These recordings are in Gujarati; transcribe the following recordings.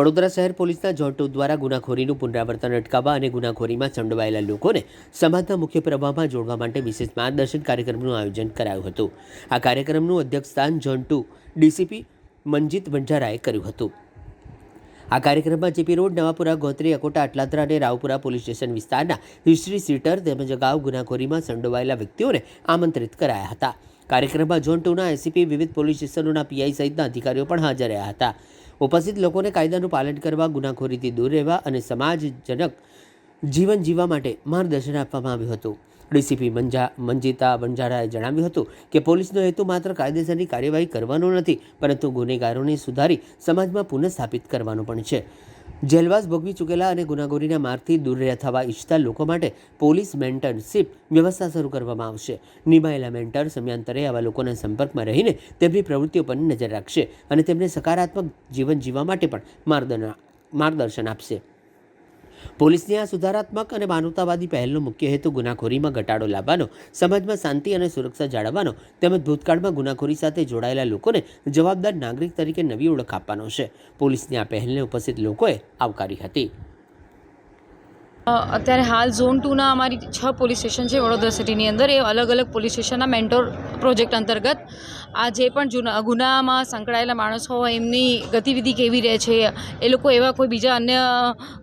વડોદરા શહેર પોલીસના ઝોન 2 દ્વારા ગુનાખોરીનું પુનરાવર્તન અટકાવવા અને ગુનાખોરીમાં સંડોવાયેલા લોકોને સમાજના મુખ્ય પ્રવાહમાં જોડવા માટે વિશેષ માર્ગદર્શન કાર્યક્રમનું આયોજન કરાયું હતું. આ કાર્યક્રમનું અધ્યક્ષસ્થાન ઝોન 2 ડીસીપી મંજીત વંજારાએ કર્યું હતું. આ કાર્યક્રમમાં જેપી રોડ, નવાપુરા, ગોત્રી, અકોટા, અટલાદરા અને રાવપુરા પોલીસ સ્ટેશન વિસ્તારના હિસ્ટ્રી સીટર તેમજ અગાઉ ગુનાખોરીમાં સંડોવાયેલા વ્યક્તિઓને આમંત્રિત કરાયા હતા. કાર્યક્રમમાં ઝોન 2ના એસીપી, વિવિધ પોલીસ સ્ટેશનોના પીઆઈ સહિતના અધિકારીઓ પણ હાજર રહ્યા હતા. ઉપસ્થિત લોકોને કાયદાનું પાલન કરવા, ગુનાખોરીથી દૂર રહેવા અને સમાજજનક જીવન જીવવા માટે માર્ગદર્શન આપવામાં આવ્યું હતું. ડીસીપી મંજીતા વંજારાએ જણાવ્યું હતું કે પોલીસનો હેતુ માત્ર કાયદેસરની કાર્યવાહી કરવાનો નથી, પરંતુ ગુનેગારોને સુધારી સમાજમાં પુનઃસ્થાપિત કરવાનો પણ છે. જેલવાસ ભોગવી ચૂકેલા અને ગુનાખોરીના માર્ગથી દૂર થવા ઈચ્છતા લોકો માટે પોલીસ મેન્ટરશીપ વ્યવસ્થા શરૂ કરવામાં આવશે. નિભાયેલા મેન્ટર સમયાંતરે આવા લોકોના સંપર્કમાં રહીને તેમની પ્રવૃત્તિઓ પર નજર રાખશે અને તેમને સકારાત્મક જીવન જીવવા માટે પણ માર્ગદર્શન આપશે. પોલીસની આ સુધારાત્મક અને માનવતાવાદી પહેલનો મુખ્ય હેતુ ગુનાખોરીમાં ઘટાડો લાવવાનો, સમાજમાં શાંતિ અને સુરક્ષા જાળવવાનો તેમજ ભૂતકાળમાં ગુનાખોરી સાથે જોડાયેલા લોકોને જવાબદાર નાગરિક તરીકે નવી ઓળખ આપવાનો છે. પોલીસની આ પહેલને ઉપસ્થિત લોકોએ આવકારી હતી. અત્યારે હાલ ઝોન 2ના અમારી 6 પોલીસ સ્ટેશન છે વડોદરા સિટીની અંદર. એ અલગ અલગ પોલીસ સ્ટેશનના મેન્ટોર પ્રોજેક્ટ અંતર્ગત આ જે પણ ગુનામાં સંકળાયેલા માણસો હોય એમની ગતિવિધિ કેવી રહે છે, એ લોકો એવા કોઈ બીજા અન્ય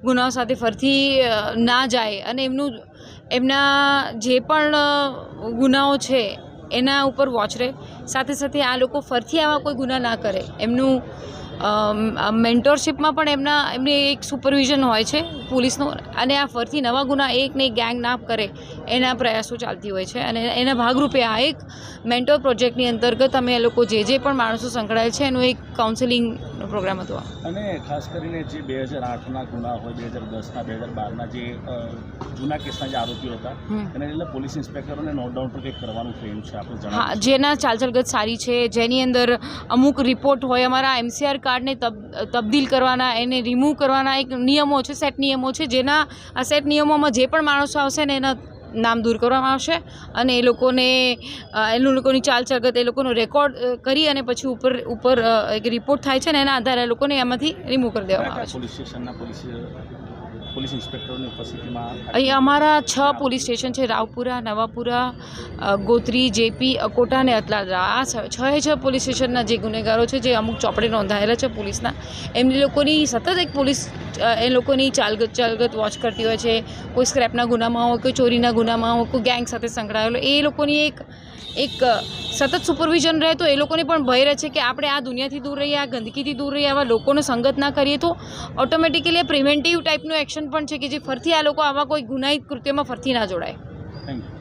ગુનાઓ સાથે ફરતી ના જાય અને એમના જે પણ ગુનાઓ છે એના ઉપર વોચ રહે. સાથે સાથે આ લોકો ફરતી આવા કોઈ ગુના ના કરે. એમનું મેન્ટોરશીપમાં પણ એમની એક સુપરવિઝન હોય છે પોલીસનો, અને આ ફરતી નવા ગુના એકને એક ગેંગ ના કરે એના પ્રયાસો ચાલતી હોય છે. અને એના ભાગરૂપે આ એક મેન્ટોર પ્રોજેક્ટની અંતર્ગત અમે એ લોકો જે પણ માણસો સંકળાયેલ છે એનું એક કાઉન્સેલિંગનો પ્રોગ્રામ હતો. અને ખાસ કરીને જે 2008ના ગુના હોય, 2010ના, 2012ના જે જૂના કેસના જે આરોપીઓ હતા એને એટલે પોલીસ ઇન્સ્પેક્ટરોને નોટ ડાઉન પર કંઈક કરવાનું ફ્રેમ છે આપણે જણાવો. હા, જેના ચાલચલગત સારી છે, જેની અંદર અમુક રિપોર્ટ હોય, અમારા MCR કાર્ડને તબદીલ કરવાના, એને રિમૂવ કરવાના એક નિયમો છે, સેટ નિયમો છે. જેના આ સેટ નિયમોમાં જે પણ માણસો આવશે ને એના નામ દૂર કરવામાં આવશે અને એ લોકોની ચાલચલગત એ લોકોનો રેકોર્ડ કરી અને પછી ઉપર એક રિપોર્ટ થાય છે ને એના આધારે એ લોકોને એમાંથી રિમૂવ કરી દેવામાં આવે છે. પોલીસ સ્ટેશનના પોલીસ ઇન્સ્પેક્ટરોની ઉપસ્થિતિમાં અહીંયા અમારા 6 પોલીસ સ્ટેશન છે: રાવપુરા, નવાપુરા, ગોત્રી, જેપી, અકોટા અને અટલાદરા. આ 6 પોલીસ સ્ટેશનના જે ગુનેગારો છે, જે અમુક ચોપડે નોંધાયેલા છે પોલીસના, એમની લોકોની સતત એક પોલીસ એ લોકોની ચાલગત વોચ કરતી હોય છે. કોઈ સ્ક્રેપના ગુનામાં હોય, કોઈ ચોરીના ગુનામાં હોય, કોઈ ગેંગ સાથે સંકળાયેલો, એ લોકોની એક સતત સુપરવિઝન રહે. તો એ લોકોને પણ ભય રહે છે કે આપણે આ દુનિયાથી દૂર રહીએ, આ ગંદકીથી દૂર રહીએ, આવા લોકોનો સંગત ના કરીએ. તો ઓટોમેટિકલી પ્રિવેન્ટિવ ટાઈપનું એક્શન પણ છે કે જે ફરતી આ લોકો આવા કોઈ ગુનાહિત કૃત્યમાં ફરતી ના જોડાય. Thank you.